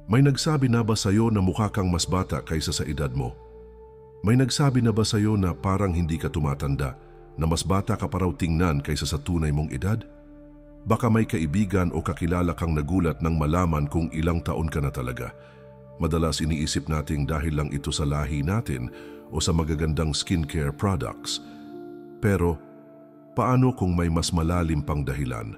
May nagsabi na ba sa'yo na mukha kang mas bata kaysa sa edad mo? May nagsabi na ba sa'yo na parang hindi ka tumatanda, na mas bata ka pa raw tingnan kaysa sa tunay mong edad? Baka may kaibigan o kakilala kang nagulat nang malaman kung ilang taon ka na talaga. Madalas iniisip nating dahil lang ito sa lahi natin o sa magagandang skincare products. Pero, paano kung may mas malalim pang dahilan?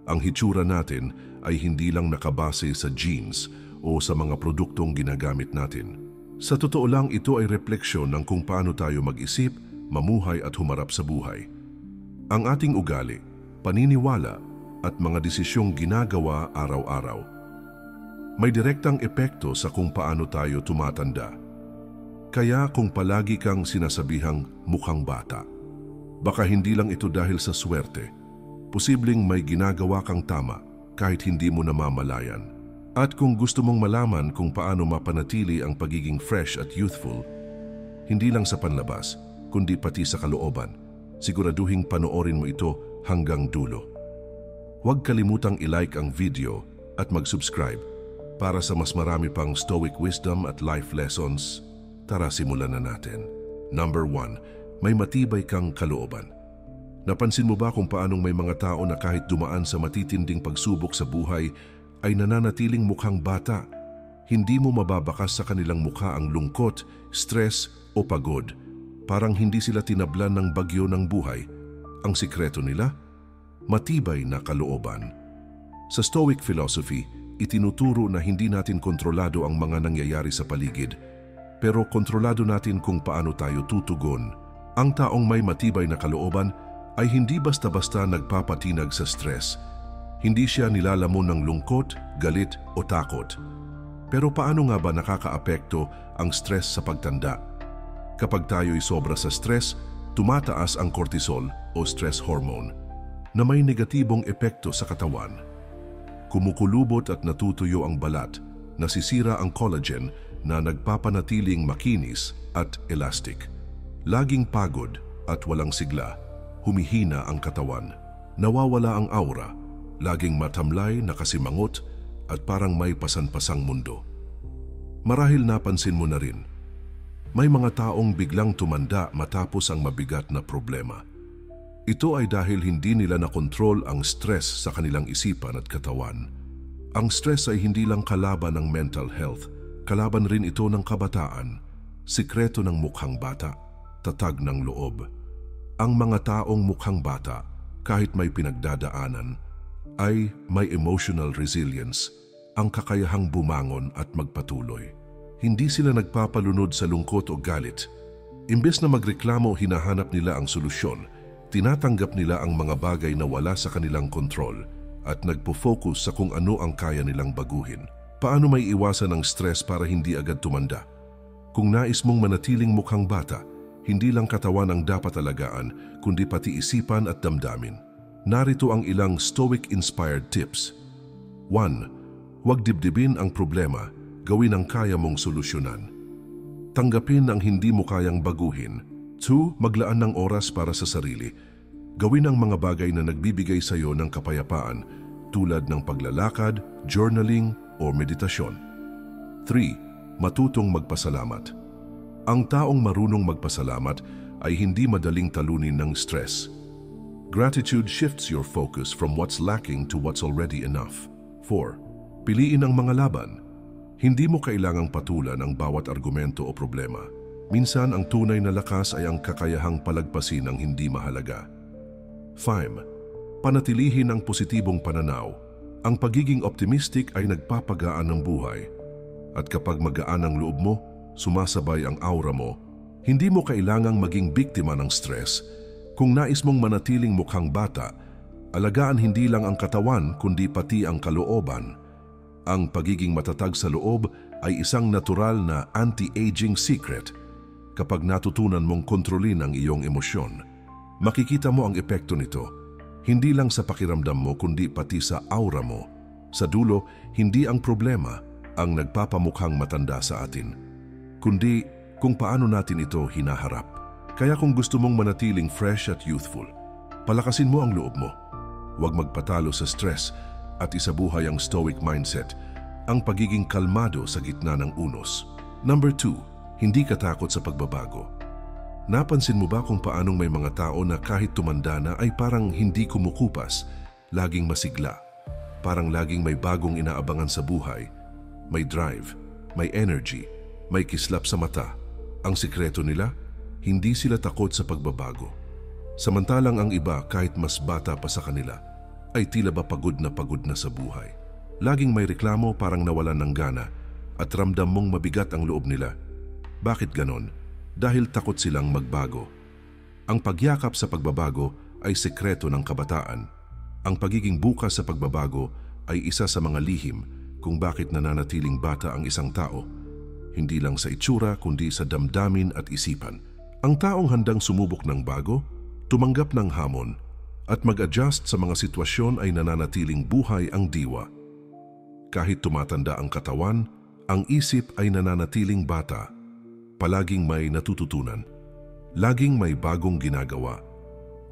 Ang hitsura natin ay hindi lang nakabase sa genes o sa mga produktong ginagamit natin. Sa totoo lang, ito ay refleksyon ng kung paano tayo mag-isip, mamuhay at humarap sa buhay. Ang ating ugali, paniniwala at mga desisyong ginagawa araw-araw may direktang epekto sa kung paano tayo tumatanda. Kaya kung palagi kang sinasabihang mukhang bata, baka hindi lang ito dahil sa swerte. Posibleng may ginagawa kang tama kahit hindi mo namamalayan. At kung gusto mong malaman kung paano mapanatili ang pagiging fresh at youthful, hindi lang sa panlabas, kundi pati sa kalooban, siguraduhing panoorin mo ito hanggang dulo. Huwag kalimutang i-like ang video at mag-subscribe para sa mas marami pang stoic wisdom at life lessons. Tara, simulan na natin. Number 1, may matibay kang kalooban. Napansin mo ba kung paanong may mga tao na kahit dumaan sa matitinding pagsubok sa buhay ay nananatiling mukhang bata? Hindi mo mababakas sa kanilang mukha ang lungkot, stress o pagod. Parang hindi sila tinablan ng bagyo ng buhay. Ang sikreto nila? Matibay na kalooban. Sa Stoic philosophy, itinuturo na hindi natin kontrolado ang mga nangyayari sa paligid, pero kontrolado natin kung paano tayo tutugon. Ang taong may matibay na kalooban ay hindi basta-basta nagpapatinag sa stress. Hindi siya nilalamon ng lungkot, galit o takot. Pero paano nga ba nakakaapekto ang stress sa pagtanda? Kapag tayo'y sobra sa stress, tumataas ang cortisol o stress hormone na may negatibong epekto sa katawan. Kumukulubot at natutuyo ang balat, nasisira ang collagen na nagpapanatiling makinis at elastic. Laging pagod at walang sigla, humihina ang katawan, nawawala ang aura, laging matamlay, nakasimangot at parang may pasan-pasang mundo. Marahil napansin mo na rin, may mga taong biglang tumanda matapos ang mabigat na problema. Ito ay dahil hindi nila nakontrol ang stress sa kanilang isipan at katawan. Ang stress ay hindi lang kalaban ng mental health, kalaban rin ito ng kabataan, sikreto ng mukhang bata, tatag ng loob. Ang mga taong mukhang bata, kahit may pinagdadaanan, ay may emotional resilience, ang kakayahang bumangon at magpatuloy. Hindi sila nagpapalunod sa lungkot o galit. Imbes na magreklamo, hinahanap nila ang solusyon. Tinatanggap nila ang mga bagay na wala sa kanilang kontrol at nagpo-focus sa kung ano ang kaya nilang baguhin. Paano may iwasan ang stress para hindi agad tumanda? Kung nais mong manatiling mukhang bata, hindi lang katawan ang dapat alagaan, kundi pati isipan at damdamin. Narito ang ilang Stoic-inspired tips. 1. Huwag dibdibin ang problema, gawin ang kaya mong solusyonan. Tanggapin ang hindi mo kayang baguhin. 2. Maglaan ng oras para sa sarili. Gawin ang mga bagay na nagbibigay sa iyo ng kapayapaan, tulad ng paglalakad, journaling o meditasyon. 3. Matutong magpasalamat. Ang taong marunong magpasalamat ay hindi madaling talunin ng stress. Gratitude shifts your focus from what's lacking to what's already enough. 4. Piliin ang mga laban. Hindi mo kailangang patulan ang bawat argumento o problema. Minsan ang tunay na lakas ay ang kakayahang palagpasin ang hindi mahalaga. 5. Panatilihin ang positibong pananaw. Ang pagiging optimistic ay nagpapagaan ng buhay. At kapag magaan ang loob mo, sumasabay ang aura mo. Hindi mo kailangang maging biktima ng stress. Kung nais mong manatiling mukhang bata, alagaan hindi lang ang katawan kundi pati ang kalooban. Ang pagiging matatag sa loob ay isang natural na anti-aging secret. Kapag natutunan mong kontrolin ang iyong emosyon, makikita mo ang epekto nito, hindi lang sa pakiramdam mo kundi pati sa aura mo. Sa dulo, hindi ang problema ang nagpapamukhang matanda sa atin, kundi kung paano natin ito hinaharap. Kaya kung gusto mong manatiling fresh at youthful, palakasin mo ang loob mo. Huwag magpatalo sa stress at isabuhay ang stoic mindset. ang pagiging kalmado sa gitna ng unos. Number 2, hindi ka takot sa pagbabago. Napansin mo ba kung paanong may mga tao na kahit tumanda na ay parang hindi kumukupas, laging masigla, parang laging may bagong inaabangan sa buhay, may drive, may energy, may kislap sa mata. Ang sikreto nila, hindi sila takot sa pagbabago. Samantalang ang iba kahit mas bata pa sa kanila, ay tila ba pagod na sa buhay. Laging may reklamo, parang nawalan ng gana at ramdam mong mabigat ang loob nila. Bakit ganon? Dahil takot silang magbago. Ang pagyakap sa pagbabago ay sekreto ng kabataan. Ang pagiging bukas sa pagbabago ay isa sa mga lihim kung bakit nananatiling bata ang isang tao. Hindi lang sa itsura kundi sa damdamin at isipan. Ang taong handang sumubok ng bago, tumanggap ng hamon, at mag-adjust sa mga sitwasyon ay nananatiling buhay ang diwa. Kahit tumatanda ang katawan, ang isip ay nananatiling bata. Palaging may natututunan. Laging may bagong ginagawa.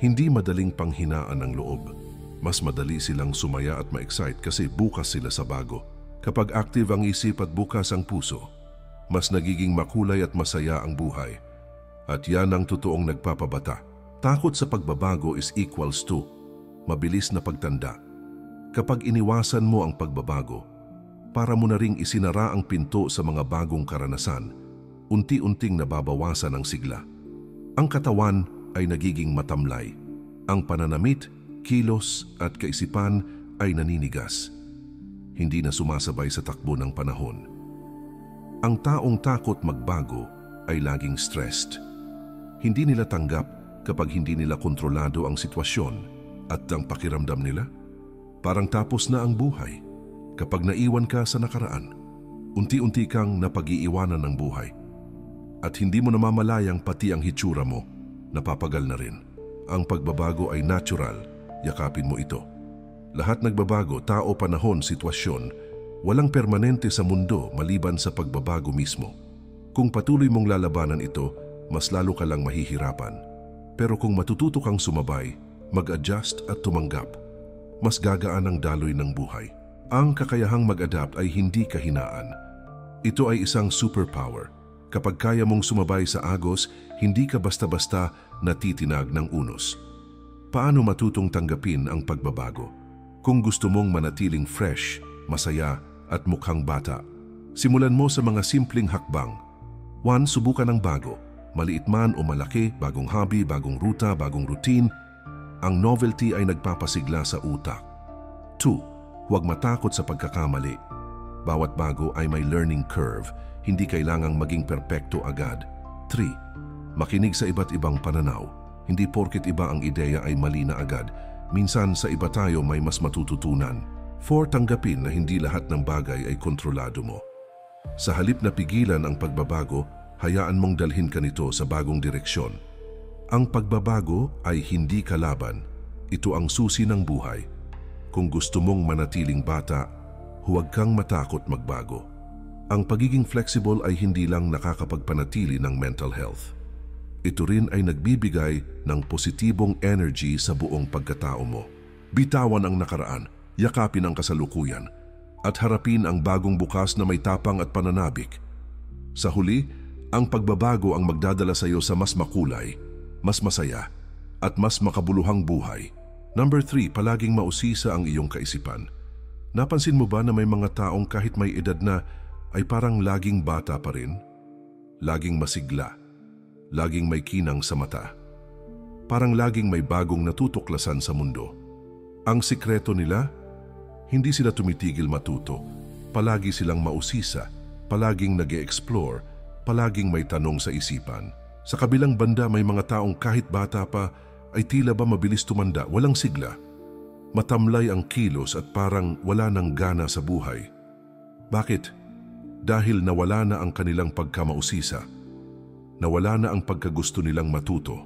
Hindi madaling panghinaan ang loob. Mas madali silang sumaya at ma-excite kasi bukas sila sa bago. Kapag active ang isip at bukas ang puso, mas nagiging makulay at masaya ang buhay. At yan ang totoong nagpapabata. Takot sa pagbabago is equals to mabilis na pagtanda. Kapag iniwasan mo ang pagbabago, para mo na ring isinara ang pinto sa mga bagong karanasan, unti-unting nababawasan ang sigla. Ang katawan ay nagiging matamlay. Ang pananamit, kilos at kaisipan ay naninigas. Hindi na sumasabay sa takbo ng panahon. Ang taong takot magbago ay laging stressed. Hindi nila tanggap kapag hindi nila kontrolado ang sitwasyon at ang pakiramdam nila. Parang tapos na ang buhay. Kapag naiwan ka sa nakaraan, unti-unti kang napag-iiwanan ng buhay. At hindi mo namamalayang pati ang hitsura mo, napapagal na rin. Ang pagbabago ay natural, yakapin mo ito. Lahat nagbabago, tao, panahon, sitwasyon. Walang permanente sa mundo maliban sa pagbabago mismo. Kung patuloy mong lalabanan ito, mas lalo ka lang mahihirapan. Pero kung matututo kang sumabay, mag-adjust at tumanggap, mas gagaan ang daloy ng buhay. Ang kakayahang mag-adapt ay hindi kahinaan. Ito ay isang superpower. Kapag kaya mong sumabay sa agos, hindi ka basta-basta natitinag ng unos. Paano matutong tanggapin ang pagbabago? Kung gusto mong manatiling fresh, masaya at mukhang bata, simulan mo sa mga simpleng hakbang. 1. Subukan ang bago. Maliit man o malaki, bagong hobby, bagong ruta, bagong routine. Ang novelty ay nagpapasigla sa utak. 2. Huwag matakot sa pagkakamali. Bawat bago ay may learning curve. Hindi kailangang maging perpekto agad. 3. Makinig sa iba't ibang pananaw. Hindi porket iba ang ideya ay mali na agad. Minsan sa iba tayo may mas matututunan. 4. Tanggapin na hindi lahat ng bagay ay kontrolado mo. Sa halip na pigilan ang pagbabago, hayaan mong dalhin ka nito sa bagong direksyon. Ang pagbabago ay hindi kalaban. Ito ang susi ng buhay. Kung gusto mong manatiling bata, huwag kang matakot magbago. Ang pagiging flexible ay hindi lang nakakapagpanatili ng mental health. Ito rin ay nagbibigay ng positibong energy sa buong pagkatao mo. Bitawan ang nakaraan, yakapin ang kasalukuyan, at harapin ang bagong bukas na may tapang at pananabik. Sa huli, ang pagbabago ang magdadala sa iyo sa mas makulay, mas masaya, at mas makabuluhang buhay. Number 3, palaging mausisa ang iyong kaisipan. Napansin mo ba na may mga taong kahit may edad na ay parang laging bata pa rin? Laging masigla, laging may kinang sa mata. Parang laging may bagong natutuklasan sa mundo. Ang sikreto nila, hindi sila tumitigil matuto. Palagi silang mausisa, palaging nag-e-explore, palaging may tanong sa isipan. Sa kabilang banda, may mga taong kahit bata pa ay tila ba mabilis tumanda, walang sigla. Matamlay ang kilos at parang wala nang gana sa buhay. Bakit? Dahil nawala na ang kanilang pagkamausisa. Nawala na ang pagkagusto nilang matuto.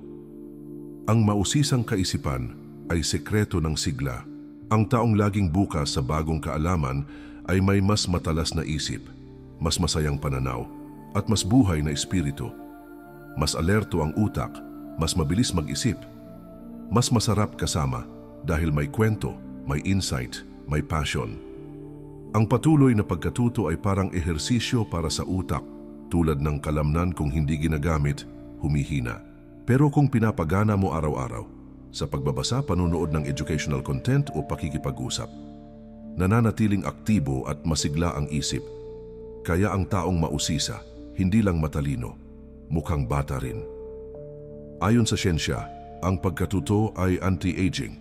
Ang mausisang kaisipan ay sekreto ng sigla. Ang taong laging bukas sa bagong kaalaman ay may mas matalas na isip, mas masayang pananaw, at mas buhay na espiritu. Mas alerto ang utak, mas mabilis mag-isip. Mas masarap kasama dahil may kwento, may insight, may passion. Ang patuloy na pagkatuto ay parang ehersisyo para sa utak, tulad ng kalamnan kung hindi ginagamit, humihina. Pero kung pinapagana mo araw-araw, sa pagbabasa, panunood ng educational content o pakikipag-usap, nananatiling aktibo at masigla ang isip. Kaya ang taong mausisa, hindi lang matalino, mukhang bata rin. Ayon sa siyensya, ang pagkatuto ay anti-aging.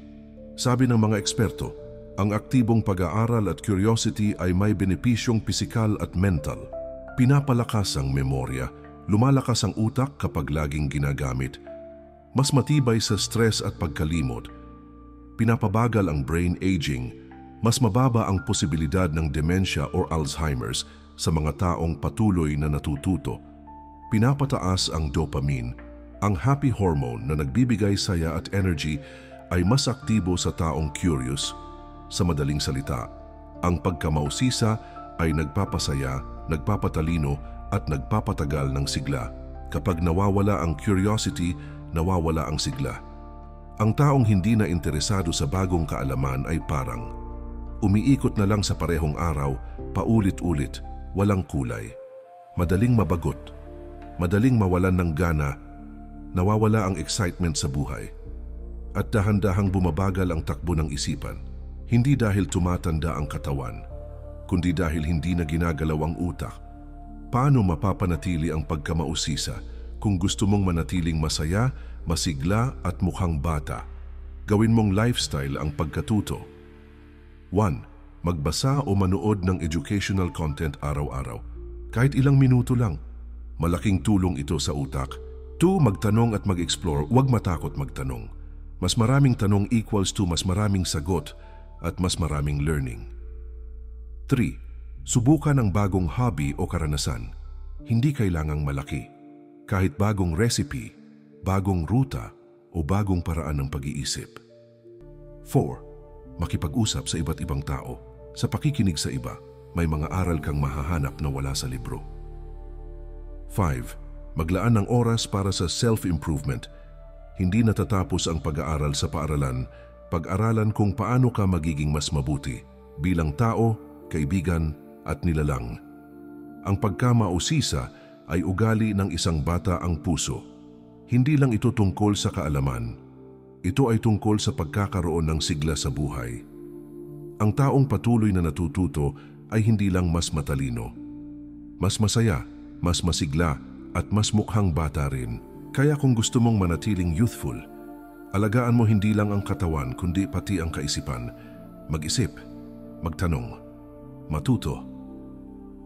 Sabi ng mga eksperto, ang aktibong pag-aaral at curiosity ay may benepisyong pisikal at mental. Pinapalakas ang memorya, lumalakas ang utak kapag laging ginagamit. Mas matibay sa stress at pagkalimot. Pinapabagal ang brain aging, mas mababa ang posibilidad ng dementia or Alzheimer's sa mga taong patuloy na natututo. Pinapataas ang dopamine, ang happy hormone na nagbibigay saya at energy ay mas aktibo sa taong curious. Sa madaling salita, ang pagkamausisa ay nagpapasaya, nagpapatalino at nagpapatagal ng sigla. Kapag nawawala ang curiosity, nawawala ang sigla. Ang taong hindi na interesado sa bagong kaalaman ay parang umiikot na lang sa parehong araw, paulit-ulit, walang kulay. Madaling mabagot, madaling mawalan ng gana, nawawala ang excitement sa buhay. At dahan-dahang bumabagal ang takbo ng isipan. Hindi dahil tumatanda ang katawan, kundi dahil hindi na ginagalaw ang utak. Paano mapapanatili ang pagkamausisa kung gusto mong manatiling masaya, masigla at mukhang bata? Gawin mong lifestyle ang pagkatuto. 1. Magbasa o manood ng educational content araw-araw. Kahit ilang minuto lang. Malaking tulong ito sa utak. 2. Magtanong at mag-explore. Huwag matakot magtanong. Mas maraming tanong equals to mas maraming sagot at mas maraming learning. 3. Subukan ang bagong hobby o karanasan. Hindi kailangang malaki. Kahit bagong recipe, bagong ruta o bagong paraan ng pag-iisip. 4. Makipag-usap sa iba't ibang tao. Sa pakikinig sa iba, may mga aral kang mahahanap na wala sa libro. 5. Maglaan ng oras para sa self-improvement. Hindi natatapos ang pag-aaral sa paaralan, pag-aralan kung paano ka magiging mas mabuti bilang tao, kaibigan at nilalang. Ang pagkamausisa ay ugali ng isang bata ang puso. Hindi lang ito tungkol sa kaalaman. Ito ay tungkol sa pagkakaroon ng sigla sa buhay. Ang taong patuloy na natututo ay hindi lang mas matalino. Mas masaya, mas masigla at mas mukhang bata rin. Kaya kung gusto mong manatiling youthful, alagaan mo hindi lang ang katawan kundi pati ang kaisipan. Mag-isip, magtanong, matuto.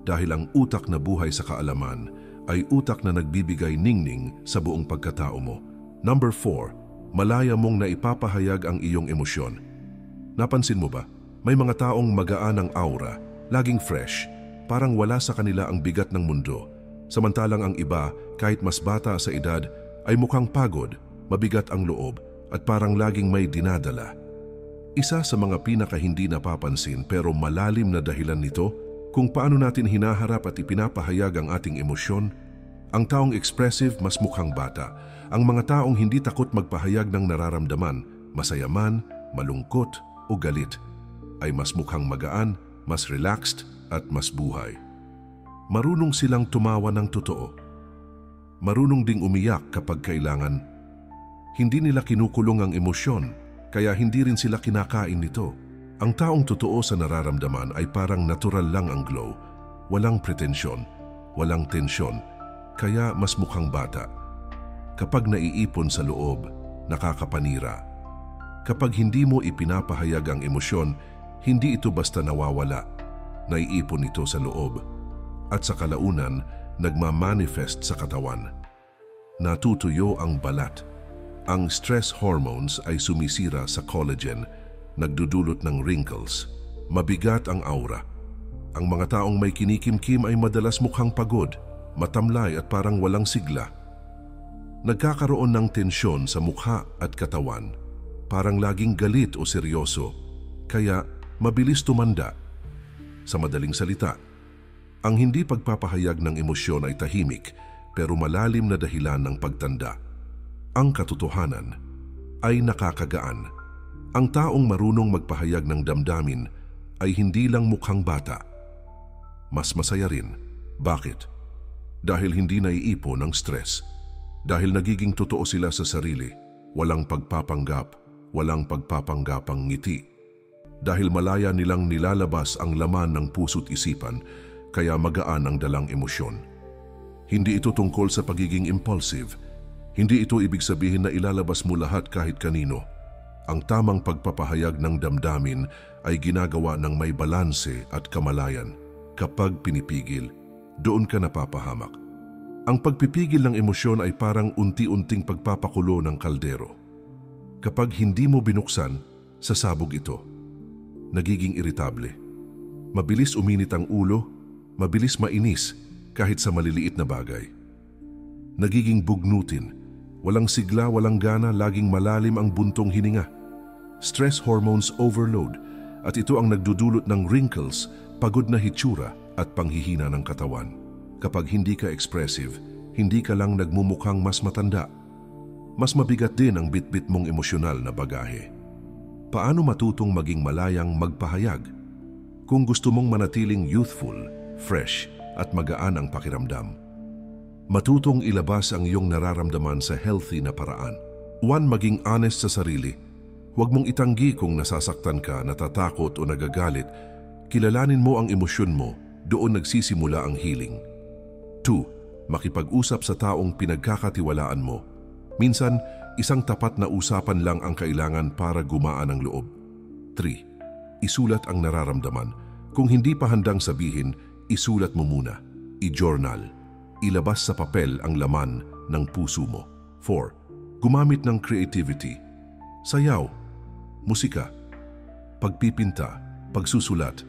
Dahil ang utak na buhay sa kaalaman ay utak na nagbibigay ningning sa buong pagkatao mo. Number 4, malaya mong naipapahayag ang iyong emosyon. Napansin mo ba? May mga taong magaan ang aura, laging fresh, parang wala sa kanila ang bigat ng mundo. Samantalang ang iba, kahit mas bata sa edad, ay mukhang pagod, mabigat ang loob, at parang laging may dinadala. Isa sa mga pinaka-hindi napapansin pero malalim na dahilan nito kung paano natin hinaharap at ipinapahayag ang ating emosyon. Ang taong expressive mas mukhang bata. Ang mga taong hindi takot magpahayag ng nararamdaman, masaya man, malungkot o galit, ay mas mukhang magaan, mas relaxed at mas buhay. Marunong silang tumawa ng totoo. Marunong ding umiyak kapag kailangan. Hindi nila kinukulong ang emosyon, kaya hindi rin sila kinakain nito. Ang taong totoo sa nararamdaman ay parang natural lang ang glow. Walang pretensyon, walang tensyon, kaya mas mukhang bata. Kapag naiipon sa loob, nakakapanira. Kapag hindi mo ipinapahayag ang emosyon, hindi ito basta nawawala. Naiipon ito sa loob. At sa kalaunan, nagmamanifest sa katawan. Natutuyo ang balat. Ang stress hormones ay sumisira sa collagen, nagdudulot ng wrinkles. Mabigat ang aura. Ang mga taong may kinikimkim ay madalas mukhang pagod, matamlay at parang walang sigla. Nagkakaroon ng tensyon sa mukha at katawan, parang laging galit o seryoso, kaya mabilis tumanda. Sa madaling salita, ang hindi pagpapahayag ng emosyon ay tahimik pero malalim na dahilan ng pagtanda. Ang katotohanan ay nakakagaan. Ang taong marunong magpahayag ng damdamin ay hindi lang mukhang bata. Mas masaya rin. Bakit? Dahil hindi naiipon ng stress. Dahil nagiging totoo sila sa sarili. Walang pagpapanggap, walang pagpapanggapang ngiti. Dahil malaya nilang nilalabas ang laman ng puso't isipan, kaya magaan ang dalang emosyon. Hindi ito tungkol sa pagiging impulsive. Hindi ito ibig sabihin na ilalabas mo lahat kahit kanino. Ang tamang pagpapahayag ng damdamin ay ginagawa ng may balanse at kamalayan. Kapag pinipigil, doon ka napapahamak. Ang pagpipigil ng emosyon ay parang unti-unting pagpapakulo ng kaldero. Kapag hindi mo binuksan, sasabog ito. Nagiging iritable. Mabilis uminit ang ulo, mabilis mainis kahit sa maliliit na bagay. Nagiging bugnutin, walang sigla, walang gana, laging malalim ang buntong hininga. Stress hormones overload at ito ang nagdudulot ng wrinkles, pagod na hitsura at panghihina ng katawan. Kapag hindi ka expressive, hindi ka lang nagmumukhang mas matanda. Mas mabigat din ang bitbit mong emosyonal na bagahe. Paano matutong maging malayang magpahayag? Kung gusto mong manatiling youthful, fresh at magaan ang pakiramdam, matutong ilabas ang iyong nararamdaman sa healthy na paraan. 1. Maging honest sa sarili. Huwag mong itanggi kung nasasaktan ka, natatakot o nagagalit. Kilalanin mo ang emosyon mo, doon nagsisimula ang healing. 2. Makipag-usap sa taong pinagkakatiwalaan mo. Minsan, isang tapat na usapan lang ang kailangan para gumaan ang loob. 3. Isulat ang nararamdaman. Kung hindi pa handang sabihin, isulat mo muna. I-journal. Ilabas sa papel ang laman ng puso mo. 4. Gumamit ng creativity. Sayaw, musika, pagpipinta, pagsusulat.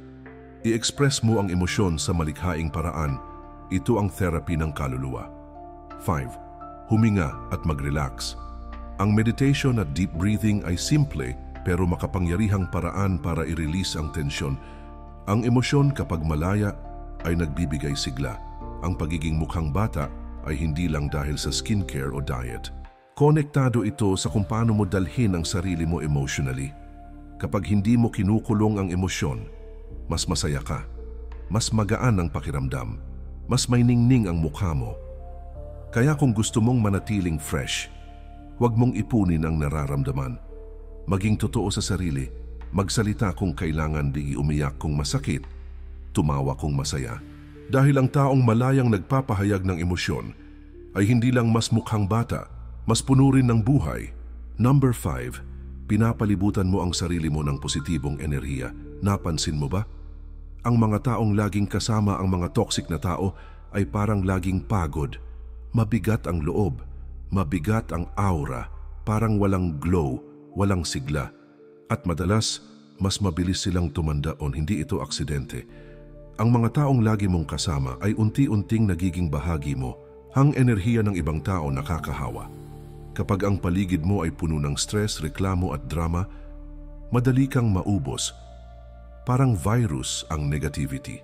I-express mo ang emosyon sa malikhaing paraan. Ito ang therapy ng kaluluwa. 5. Huminga at mag-relax. Ang meditation at deep breathing ay simple pero makapangyarihang paraan para i-release ang tensyon. Ang emosyon kapag malaya ay nagbibigay sigla. Ang pagiging mukhang bata ay hindi lang dahil sa skincare o diet. Konektado ito sa kung paano mo dalhin ang sarili mo emotionally. Kapag hindi mo kinukulong ang emosyon, mas masaya ka, mas magaan ang pakiramdam, mas may ningning ang mukha mo. Kaya kung gusto mong manatiling fresh, huwag mong ipunin ang nararamdaman. Maging totoo sa sarili, magsalita kung kailangan, di umiyak kung masakit, tumawa kung masaya. Dahil ang taong malayang nagpapahayag ng emosyon ay hindi lang mas mukhang bata, mas puno rin ng buhay. 5. Pinapalibutan mo ang sarili mo ng positibong enerhiya. Napansin mo ba? Ang mga taong laging kasama ang mga toxic na tao ay parang laging pagod. Mabigat ang loob, mabigat ang aura, parang walang glow, walang sigla. At madalas, mas mabilis silang tumanda o hindi ito aksidente. Ang mga taong lagi mong kasama ay unti-unting nagiging bahagi mo. Ang enerhiya ng ibang tao nakakahawa. Kapag ang paligid mo ay puno ng stress, reklamo at drama, madali kang maubos. Parang virus ang negativity.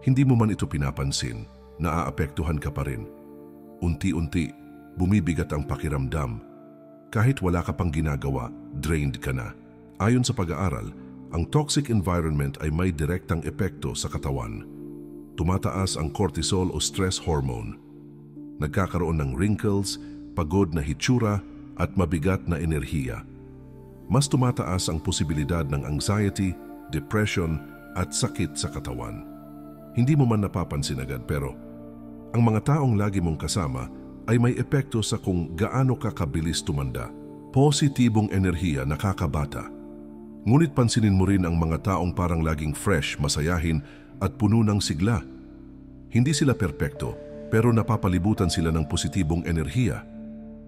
Hindi mo man ito pinapansin, naaapektuhan ka pa rin. Unti-unti, bumibigat ang pakiramdam. Kahit wala ka pang ginagawa, drained ka na. Ayon sa pag-aaral, ang toxic environment ay may direktang epekto sa katawan. Tumataas ang cortisol o stress hormone. Nagkakaroon ng wrinkles, pagod na hitsura at mabigat na enerhiya. Mas tumataas ang posibilidad ng anxiety, depression at sakit sa katawan. Hindi mo man napapansin agad pero ang mga taong lagi mong kasama ay may epekto sa kung gaano ka kabilis tumanda. Positibong enerhiya nakakabata. Ngunit pansinin mo rin ang mga taong parang laging fresh, masayahin at puno ng sigla. Hindi sila perpekto pero napapalibutan sila ng positibong enerhiya.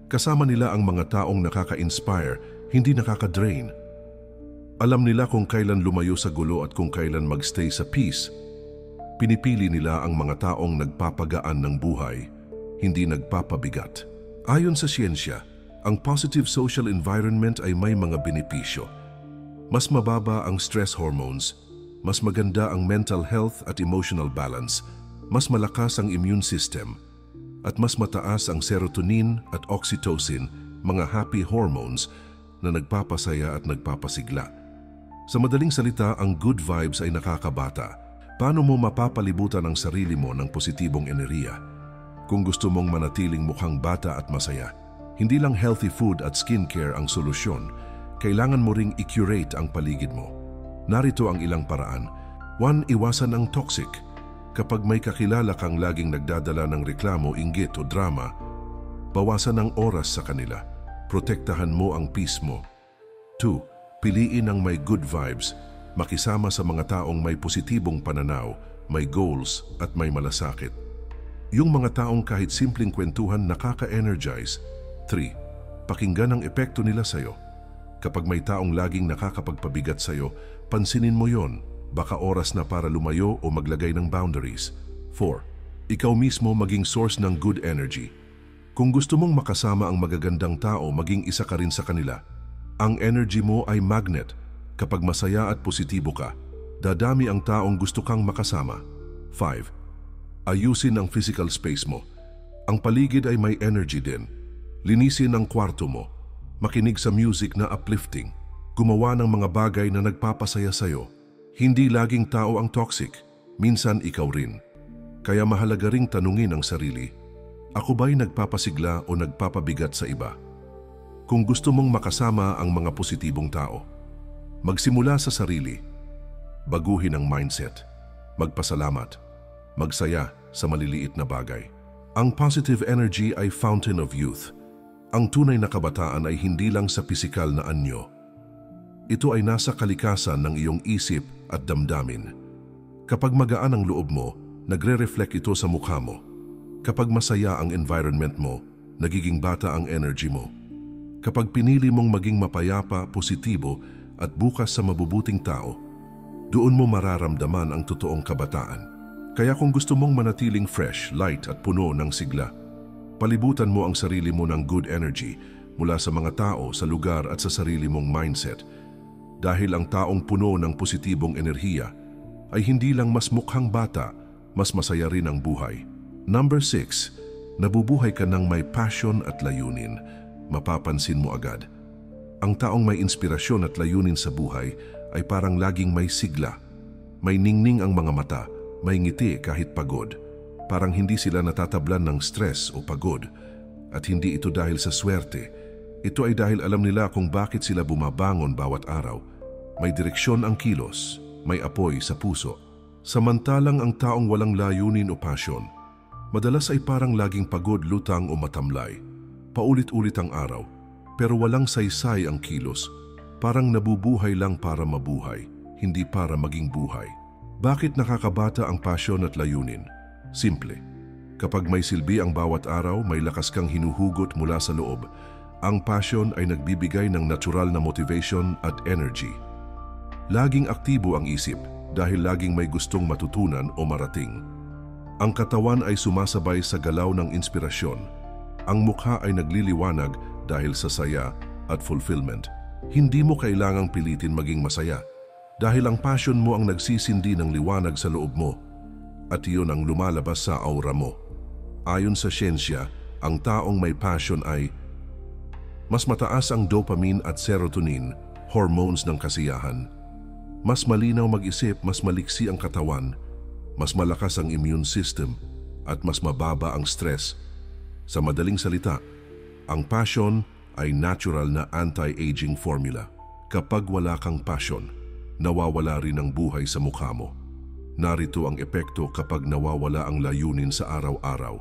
Kasama nila ang mga taong nakaka-inspire, hindi nakaka-drain. Alam nila kung kailan lumayo sa gulo at kung kailan magstay sa peace. Pinipili nila ang mga taong nagpapagaan ng buhay, hindi nagpapabigat. Ayon sa siyensya, ang positive social environment ay may mga benepisyo. Mas mababa ang stress hormones, mas maganda ang mental health at emotional balance, mas malakas ang immune system, at mas mataas ang serotonin at oxytocin, mga happy hormones na nagpapasaya at nagpapasigla. Sa madaling salita, ang good vibes ay nakakabata. Paano mo mapapalibutan ang sarili mo ng positibong enerhiya? Kung gusto mong manatiling mukhang bata at masaya, hindi lang healthy food at skincare ang solusyon, kailangan mo ring i-curate ang paligid mo. Narito ang ilang paraan. 1. Iwasan ang toxic. Kapag may kakilala kang laging nagdadala ng reklamo, inggit o drama, bawasan ang oras sa kanila. Protektahan mo ang peace mo. 2. Piliin ang may good vibes. Makisama sa mga taong may positibong pananaw, may goals at may malasakit. Yung mga taong kahit simpleng kwentuhan nakaka-energize. 3. Pakinggan ang epekto nila sa'yo. Kapag may taong laging nakakapagpabigat sa'yo, pansinin mo yon. Baka oras na para lumayo o maglagay ng boundaries. 4. Ikaw mismo maging source ng good energy. Kung gusto mong makasama ang magagandang tao, maging isa ka rin sa kanila. Ang energy mo ay magnet. Kapag masaya at positibo ka, dadami ang taong gusto kang makasama. 5. Ayusin ang physical space mo. Ang paligid ay may energy din. Linisin ang kwarto mo. Makinig sa music na uplifting. Gumawa ng mga bagay na nagpapasaya sa'yo. Hindi laging tao ang toxic. Minsan ikaw rin. Kaya mahalaga ring tanungin ang sarili. Ako ba'y nagpapasigla o nagpapabigat sa iba? Kung gusto mong makasama ang mga positibong tao, magsimula sa sarili. Baguhin ang mindset. Magpasalamat. Magsaya sa maliliit na bagay. Ang positive energy ay fountain of youth. Ang tunay na kabataan ay hindi lang sa pisikal na anyo. Ito ay nasa kalikasan ng iyong isip at damdamin. Kapag magaan ang loob mo, nagre-reflect ito sa mukha mo. Kapag masaya ang environment mo, nagiging bata ang energy mo. Kapag pinili mong maging mapayapa, positibo at bukas sa mabubuting tao, doon mo mararamdaman ang totoong kabataan. Kaya kung gusto mong manatiling fresh, light at puno ng sigla, palibutan mo ang sarili mo ng good energy mula sa mga tao, sa lugar at sa sarili mong mindset. Dahil ang taong puno ng positibong enerhiya ay hindi lang mas mukhang bata, mas masaya rin ang buhay. Number 6, nabubuhay ka ng may passion at layunin. Mapapansin mo agad. Ang taong may inspirasyon at layunin sa buhay ay parang laging may sigla. May ningning ang mga mata, may ngiti kahit pagod. Parang hindi sila natatablan ng stress o pagod. At hindi ito dahil sa swerte. Ito ay dahil alam nila kung bakit sila bumabangon bawat araw. May direksyon ang kilos, may apoy sa puso. Samantalang ang taong walang layunin o passion, madalas ay parang laging pagod, lutang o matamlay. Paulit-ulit ang araw, pero walang saysay ang kilos. Parang nabubuhay lang para mabuhay, hindi para maging buhay. Bakit nakakabata ang passion at layunin? Simple. Kapag may silbi ang bawat araw, may lakas kang hinuhugot mula sa loob. Ang passion ay nagbibigay ng natural na motivation at energy. Laging aktibo ang isip dahil laging may gustong matutunan o marating. Ang katawan ay sumasabay sa galaw ng inspirasyon. Ang mukha ay nagliliwanag dahil sa saya at fulfillment. Hindi mo kailangang pilitin maging masaya dahil ang passion mo ang nagsisindi ng liwanag sa loob mo at iyon ang lumalabas sa aura mo. Ayon sa siyensya, ang taong may passion ay mas mataas ang dopamine at serotonin, hormones ng kasiyahan. Mas malinaw mag-isip, mas maliksi ang katawan, mas malakas ang immune system, at mas mababa ang stress. Sa madaling salita, ang passion ay natural na anti-aging formula. Kapag wala kang passion, nawawala rin ang buhay sa mukha mo. Narito ang epekto kapag nawawala ang layunin sa araw-araw.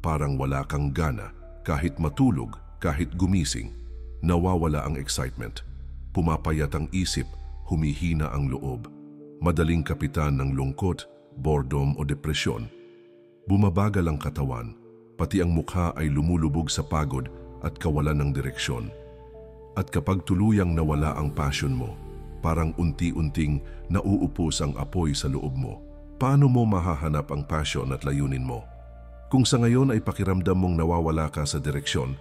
Parang wala kang gana, kahit matulog, kahit gumising, nawawala ang excitement. Pumapayat ang isip, humihina ang loob. Madaling kapitan ng lungkot, boredom o depresyon. Bumabagal ang katawan, pati ang mukha ay lumulubog sa pagod at kawalan ng direksyon. At kapag tuluyang nawala ang passion mo, parang unti-unting nauupos ang apoy sa loob mo. Paano mo mahahanap ang passion at layunin mo? Kung sa ngayon ay pakiramdam mong nawawala ka sa direksyon,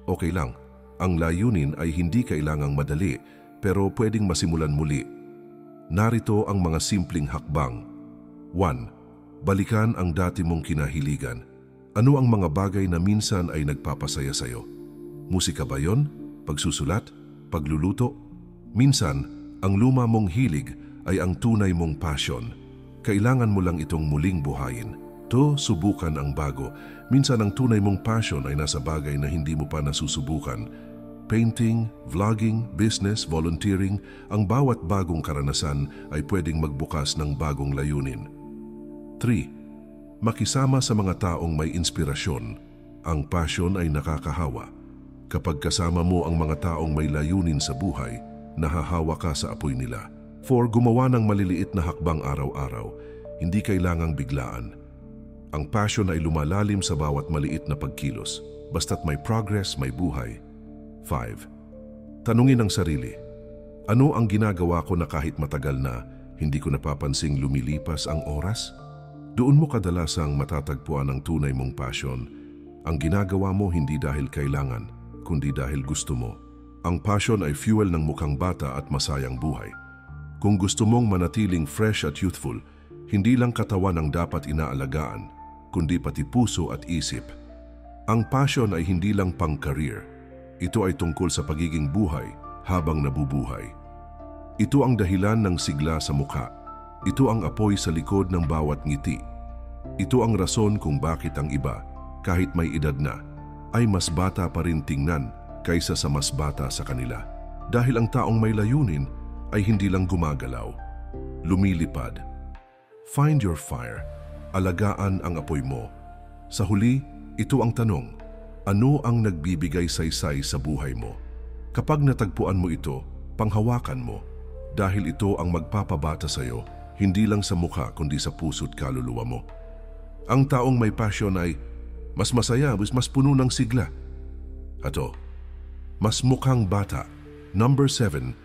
okay lang. Ang layunin ay hindi kailangang madali, pero pwedeng masimulan muli. Narito ang mga simpleng hakbang. 1. Balikan ang dati mong kinahiligan. Ano ang mga bagay na minsan ay nagpapasaya sa'yo? Musika ba yon? Pagsusulat? Pagluluto? Minsan, Ang luma mong hilig ay ang tunay mong passion. Kailangan mo lang itong muling buhayin. Subukan ang bago. Minsan ang tunay mong passion ay nasa bagay na hindi mo pa nasusubukan. Painting, vlogging, business, volunteering, ang bawat bagong karanasan ay pwedeng magbukas ng bagong layunin. 3. Makisama sa mga taong may inspirasyon. Ang passion ay nakakahawa. Kapag kasama mo ang mga taong may layunin sa buhay, nahahawa ka sa apoy nila. 4. Gumawa ng maliliit na hakbang araw-araw. Hindi kailangang biglaan. Ang passion ay lumalalim sa bawat maliit na pagkilos. Basta't may progress, may buhay. 5. Tanungin ang sarili. Ano ang ginagawa ko na kahit matagal na, hindi ko napapansing lumilipas ang oras? Doon mo kadalasang matatagpuan ang tunay mong passion. Ang ginagawa mo hindi dahil kailangan, kundi dahil gusto mo. Ang passion ay fuel ng mukhang bata at masayang buhay. Kung gusto mong manatiling fresh at youthful, hindi lang katawan ang dapat inaalagaan, kundi pati puso at isip. Ang passion ay hindi lang pang-career. Ito ay tungkol sa pagiging buhay habang nabubuhay. Ito ang dahilan ng sigla sa mukha. Ito ang apoy sa likod ng bawat ngiti. Ito ang rason kung bakit ang iba, kahit may edad na, ay mas bata pa rin tingnan kaysa sa mas bata sa kanila. Dahil ang taong may layunin ay hindi lang gumagalaw, lumilipad. Find your fire. Alagaan ang apoy mo. Sa huli, ito ang tanong. Ano ang nagbibigay saysay sa buhay mo? Kapag natagpuan mo ito, panghawakan mo. Dahil ito ang magpapabata sa iyo, hindi lang sa mukha kundi sa puso't kaluluwa mo. Ang taong may passion ay mas masaya, mas puno ng sigla. Ato, mas mukhang bata. Number 7,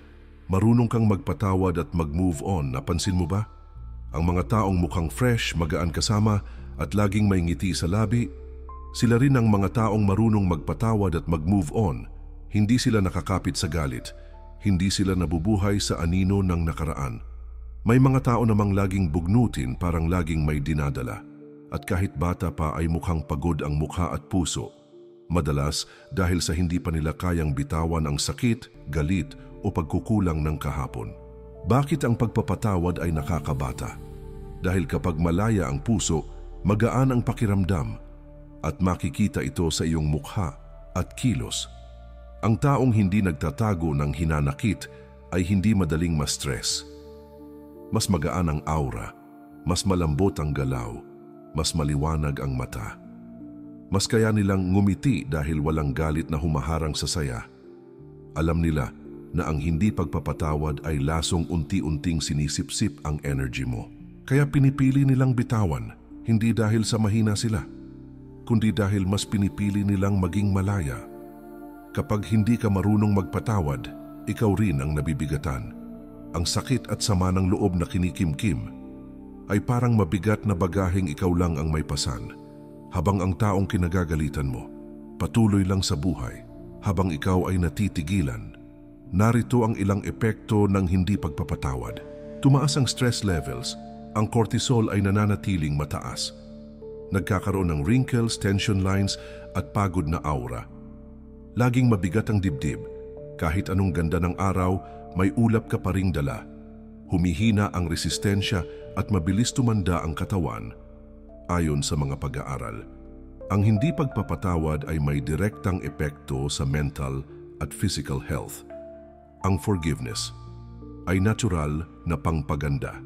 marunong kang magpatawad at mag-move on. Napansin mo ba? Ang mga taong mukhang fresh, magaan kasama at laging may ngiti sa labi, sila rin ang mga taong marunong magpatawad at mag-move on. Hindi sila nakakapit sa galit. Hindi sila nabubuhay sa anino ng nakaraan. May mga tao namang laging bugnutin, parang laging may dinadala. At kahit bata pa ay mukhang pagod ang mukha at puso. Madalas dahil sa hindi pa nila kayang bitawan ang sakit, galit o pagkukulang ng kahapon. Bakit ang pagpapatawad ay nakakabata? Dahil kapag malaya ang puso, magaan ang pakiramdam at makikita ito sa iyong mukha at kilos. Ang taong hindi nagtatago ng hinanakit ay hindi madaling ma-stress. Mas magaan ang aura, mas malambot ang galaw, mas maliwanag ang mata. Mas kaya nilang ngumiti dahil walang galit na humaharang sa saya. Alam nila na ang hindi pagpapatawad ay lasong unti-unting sinisipsip ang energy mo. Kaya pinipili nilang bitawan, hindi dahil sa mahina sila, kundi dahil mas pinipili nilang maging malaya. Kapag hindi ka marunong magpatawad, ikaw rin ang nabibigatan. Ang sakit at sama ng loob na kinikimkim ay parang mabigat na bagaheng ikaw lang ang may pasan, habang ang taong kinagagalitan mo patuloy lang sa buhay habang ikaw ay natitigilan. Narito ang ilang epekto ng hindi pagpapatawad. Tumaas ang stress levels, ang cortisol ay nananatiling mataas. Nagkakaroon ng wrinkles, tension lines at pagod na aura. Laging mabigat ang dibdib. Kahit anong ganda ng araw, may ulap ka pa ring dala. Humihina ang resistensya at mabilis tumanda ang katawan. Ayon sa mga pag-aaral, ang hindi pagpapatawad ay may direktang epekto sa mental at physical health. Ang forgiveness ay natural na pangpaganda.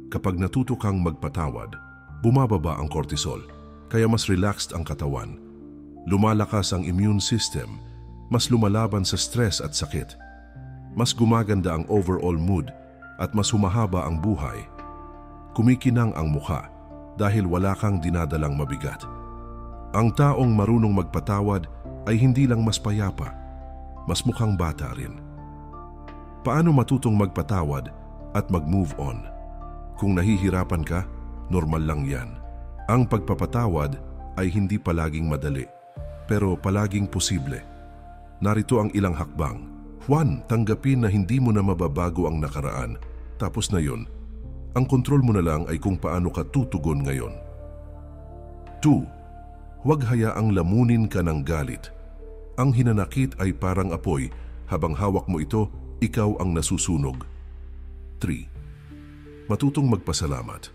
Kapag natuto kang magpatawad, bumababa ang cortisol, kaya mas relaxed ang katawan. Lumalakas ang immune system, mas lumalaban sa stress at sakit. Mas gumaganda ang overall mood at mas humahaba ang buhay. Kumikinang ang mukha dahil wala kang dinadalang mabigat. Ang taong marunong magpatawad ay hindi lang mas payapa, mas mukhang bata rin. Paano matutong magpatawad at mag-move on? Kung nahihirapan ka, normal lang yan. Ang pagpapatawad ay hindi palaging madali, pero palaging posible. Narito ang ilang hakbang. 1. Tanggapin na hindi mo na mababago ang nakaraan. Tapos na yun, ang kontrol mo na lang ay kung paano ka tutugon ngayon. 2. Huwag hayaang lamunin ka ng galit. Ang hinanakit ay parang apoy. Habang hawak mo ito, ikaw ang nasusunog. 3. Matutong magpasalamat.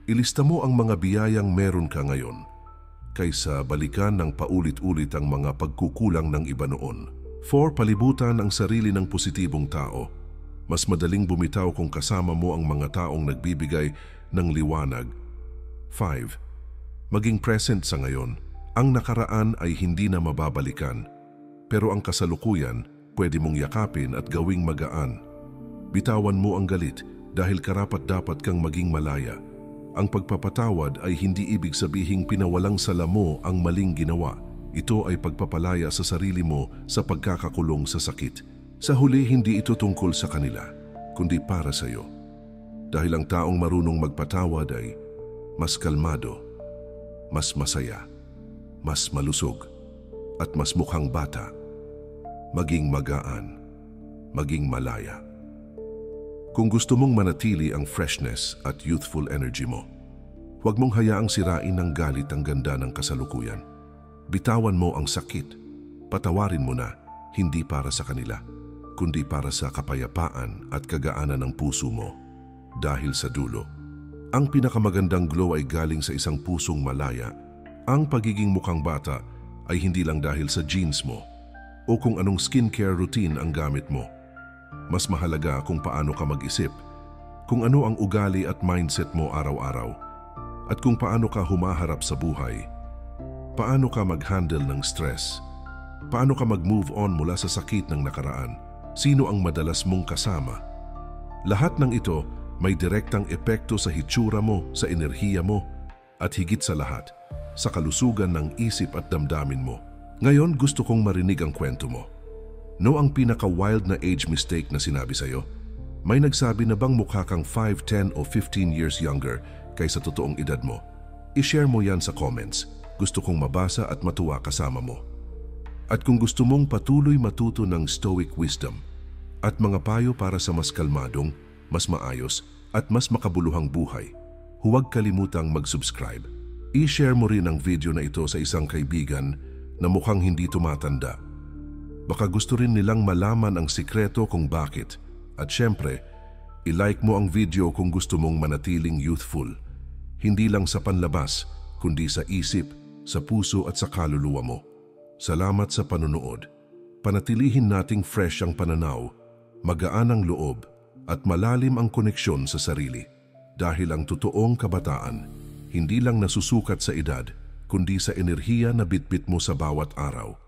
Ilista mo ang mga biyayang meron ka ngayon kaysa balikan ng paulit-ulit ang mga pagkukulang ng iba noon. 4. Palibutan ang sarili ng positibong tao. Mas madaling bumitaw kung kasama mo ang mga taong nagbibigay ng liwanag. 5. Maging present sa ngayon. Ang nakaraan ay hindi na mababalikan, pero ang kasalukuyan pwede mong yakapin at gawing magaan. Bitawan mo ang galit dahil karapat-dapat kang maging malaya. Ang pagpapatawad ay hindi ibig sabihing pinawalang sala mo ang maling ginawa. Ito ay pagpapalaya sa sarili mo sa pagkakakulong sa sakit. Sa huli, hindi ito tungkol sa kanila, kundi para sa iyo. Dahil ang taong marunong magpatawad ay mas kalmado, mas masaya, mas malusog, at mas mukhang bata. Maging magaan, maging malaya. Kung gusto mong manatili ang freshness at youthful energy mo, huwag mong hayaang sirain ng galit ang ganda ng kasalukuyan. Bitawan mo ang sakit. Patawarin mo na, hindi para sa kanila, kundi para sa kapayapaan at kagaanan ng puso mo. Dahil sa dulo, ang pinakamagandang glow ay galing sa isang pusong malaya. Ang pagiging mukhang bata ay hindi lang dahil sa genes mo o kung anong skincare routine ang gamit mo. Mas mahalaga kung paano ka mag-isip, kung ano ang ugali at mindset mo araw-araw, at kung paano ka humaharap sa buhay. Paano ka mag-handle ng stress? Paano ka mag-move on mula sa sakit ng nakaraan? Sino ang madalas mong kasama? Lahat ng ito may direktang epekto sa hitsura mo, sa enerhiya mo, at higit sa lahat, sa kalusugan ng isip at damdamin mo. Ngayon gusto kong marinig ang kwento mo. No ang pinaka-wild na age mistake na sinabi sa'yo? May nagsabi na bang mukha kang 5, 10 o 15 years younger kaysa totoong edad mo? I-share mo yan sa comments. Gusto kong mabasa at matuwa kasama mo. At kung gusto mong patuloy matuto ng Stoic wisdom at mga payo para sa mas kalmadong, mas maayos at mas makabuluhang buhay, huwag kalimutang mag-subscribe. I-share mo rin ang video na ito sa isang kaibigan na mukhang hindi tumatanda. Baka gusto rin nilang malaman ang sikreto kung bakit. At syempre, i-like mo ang video kung gusto mong manatiling youthful. Hindi lang sa panlabas, kundi sa isip, sa puso at sa kaluluwa mo. Salamat sa panunood. Panatilihin nating fresh ang pananaw, magaan ang loob, at malalim ang koneksyon sa sarili. Dahil ang totoong kabataan, hindi lang nasusukat sa edad, kundi sa enerhiya na bitbit mo sa bawat araw.